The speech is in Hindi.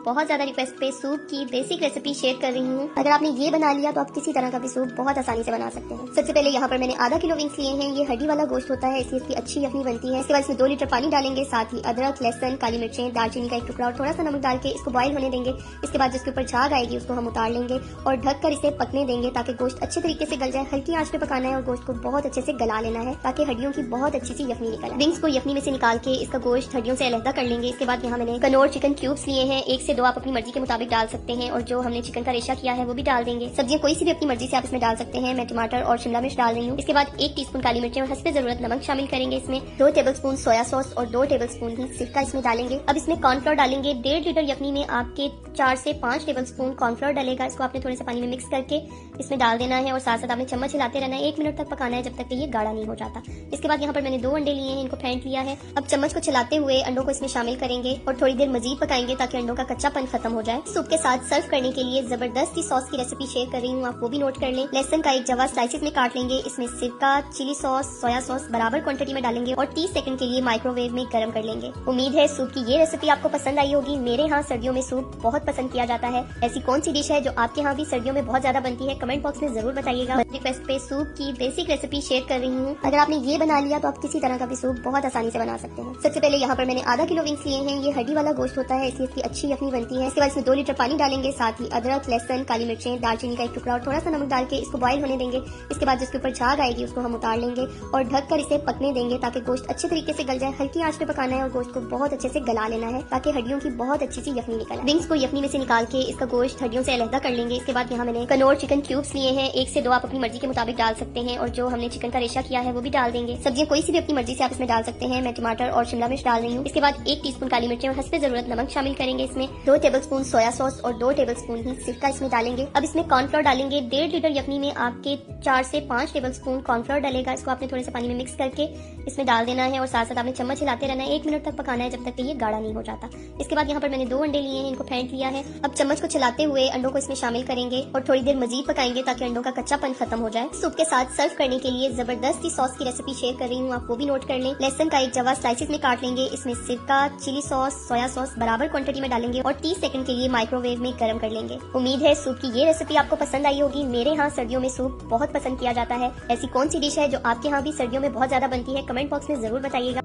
बहुत ज्यादा रिक्वेस्ट पे सूप की बेसिक रेसिपी शेयर कर रही हूँ। अगर आपने ये बना लिया तो आप किसी तरह का भी सूप बहुत आसानी से बना सकते हैं। सबसे पहले यहाँ पर मैंने आधा किलो विंग्स लिए हैं। ये हड्डी वाला गोश्त होता है, इसलिए इसकी अच्छी यखनी बनती है। इसके बाद इसमें 2 लीटर पानी डालेंगे, साथ ही अदरक, लहसुन, काली मिर्चें, दालचीनी का एक टुकड़ा और थोड़ा सा नमक डाल के इसको बॉईल होने देंगे। इसके बाद जिसके ऊपर झाग आएगी उसको हम उतार लेंगे और ढककर इसे पकने देंगे ताकि गोश्त अच्छे तरीके से गल जाए। हल्की आंच पे पकाना है और गोश्त को बहुत अच्छे से गला लेना है ताकि हड्डियों की बहुत अच्छी सी यखनी निकले। विंग्स को यखनी में से निकाल के इसका गोश्त हड्डियों से अलग कर लेंगे। इसके बाद यहाँ मैंने कनौर चिकन क्यूब्स लिए हैं, 1 से 2 आप अपनी मर्जी के मुताबिक डाल सकते हैं और जो हमने चिकन का रेशा किया है वो भी डाल देंगे। सब्जियां कोई सी भी अपनी मर्जी से आप इसमें डाल सकते हैं। मैं टमाटर और शिमला मिर्च डाल रही हूँ। इसके बाद 1 टीस्पून काली मिर्चें और हस्बे जरूरत नमक शामिल करेंगे। इसमें 2 टेबलस्पून सोया सॉस और 2 टेबलस्पून ही सिरका इसमें डालेंगे। अब इसमें कॉर्नफ्लोर डालेंगे। 1.5 लीटर यखनी में आपके 4 से 5 टेबलस्पून कॉर्नफ्लोर डलेगा। इसको आपने थोड़े से पानी में मिक्स करके इसमें डाल देना है और साथ साथ आपने चम्मच हिलाते रहना है। 1 मिनट तक पकाना है जब तक कि ये गाढ़ा नहीं हो जाता। इसके बाद यहाँ पर मैंने 2 अंडे लिए हैं, इनको फेंट लिया है। अब चम्मच को चलाते हुए अंडों को इसमें शामिल करेंगे और थोड़ी देर मजीद पकाएंगे ताकि अंडों का कच्चापन खत्म हो जाए। सूप के साथ सर्व करने के लिए जबरदस्त सी सॉस की रेसिपी शेयर कर रही हूँ, आप वो भी नोट कर लें। लहसुन का एक जवा स्लाइसेस में काट लेंगे। इसमें सिरका, चिली सॉस, सोया सॉस बराबर क्वांटिटी में डालेंगे और 30 सेकंड के लिए माइक्रोवेव में गर्म कर लेंगे। उम्मीद है सूप की ये रेसिपी आपको पसंद आई होगी। मेरे यहाँ सर्दियों में सूप बहुत पसंद किया जाता है। ऐसी कौन सी डिश है जो आपके यहाँ भी सर्दियों में बहुत ज्यादा बनती है, कमेंट बॉक्स में जरूर बताइएगा। रिक्वेस्ट पे सूप की बेसिक रेसिपी शेयर कर रही हूँ। अगर आपने ये बना लिया तो आप किसी तरह का भी सूप बहुत आसानी से बना सकते हैं। सबसे पहले यहाँ पर मैंने आधा किलो विंग्स लिए हैं। ये हड्डी वाला गोश्त होता है, इसलिए इसकी अच्छी यखनी बनती है। इसके बाद इसमें 2 लीटर पानी डालेंगे, साथ ही अदरक, लहसुन, काली मिर्चें, दालचीनी का एक टुकड़ा और थोड़ा सा नमक डाल के इसको बॉईल होने देंगे। इसके बाद जिसके ऊपर झाग आएगी उसको हम उतार लेंगे और ढककर इसे पकने देंगे ताकि गोश्त अच्छे तरीके से गल जाए। हल्की आंच पे पकाना है और गोश्त को बहुत अच्छे से गला लेना है ताकि हड्डियों की बहुत अच्छी सी यखनी निकले। विंग्स को यखनी में से निकाल के इसका गोश्त हड्डियों से अलग कर लेंगे। इसके बाद यहाँ मैंने कनौर चिकन क्यूब्स लिए हैं, 1 से 2 आप अपनी मर्जी के मुताबिक डाल सकते हैं और जो हमने चिकन का रेशा किया है वो भी डाल देंगे। सब्जियां कोई सी भी अपनी मर्जी से आप इसमें डाल सकते हैं। मैं टमाटर और शिमला मिर्च डाल रही हूँ। इसके बाद 1 टीस्पून काली मिर्चें और हस्बे जरूरत नमक शामिल करेंगे। इसमें 2 टेबलस्पून सोया सॉस और 2 टेबलस्पून ही सिरका इसमें डालेंगे। अब इसमें कॉर्नफ्लोर डालेंगे। 1.5 लीटर यखनी में आपके 4 से 5 टेबलस्पून कॉर्नफ्लोर डलेगा। इसको आपने थोड़े से पानी में मिक्स करके इसमें डाल देना है और साथ साथ आपने चम्मच हिलाते रहना है। 1 मिनट तक पकाना है जब तक कि ये गाढ़ा नहीं हो जाता। इसके बाद यहाँ पर मैंने 2 अंडे लिए हैं, इनको फेंट लिया है। अब चम्मच को चलाते हुए अंडों को इसमें शामिल करेंगे और थोड़ी देर मजीद पकाएंगे ताकि अंडों का कच्चापन खत्म हो जाए। सूप के साथ सर्व करने के लिए जबरदस्त सी सॉस की रेसिपी शेयर कर रही हूँ, आप वो भी नोट कर लें। लहसुन का एक जवा स्लाइसेस में काट लेंगे। इसमें सिरका, चिली सॉस, सोया सॉस बराबर क्वांटिटी में डालेंगे और 30 सेकंड के लिए माइक्रोवेव में गर्म कर लेंगे। उम्मीद है सूप की ये रेसिपी आपको पसंद आई होगी। मेरे यहाँ सर्दियों में सूप बहुत पसंद किया जाता है। ऐसी कौन सी डिश है जो आपके यहाँ भी सर्दियों में बहुत ज्यादा बनती है, कमेंट बॉक्स में जरूर बताइएगा।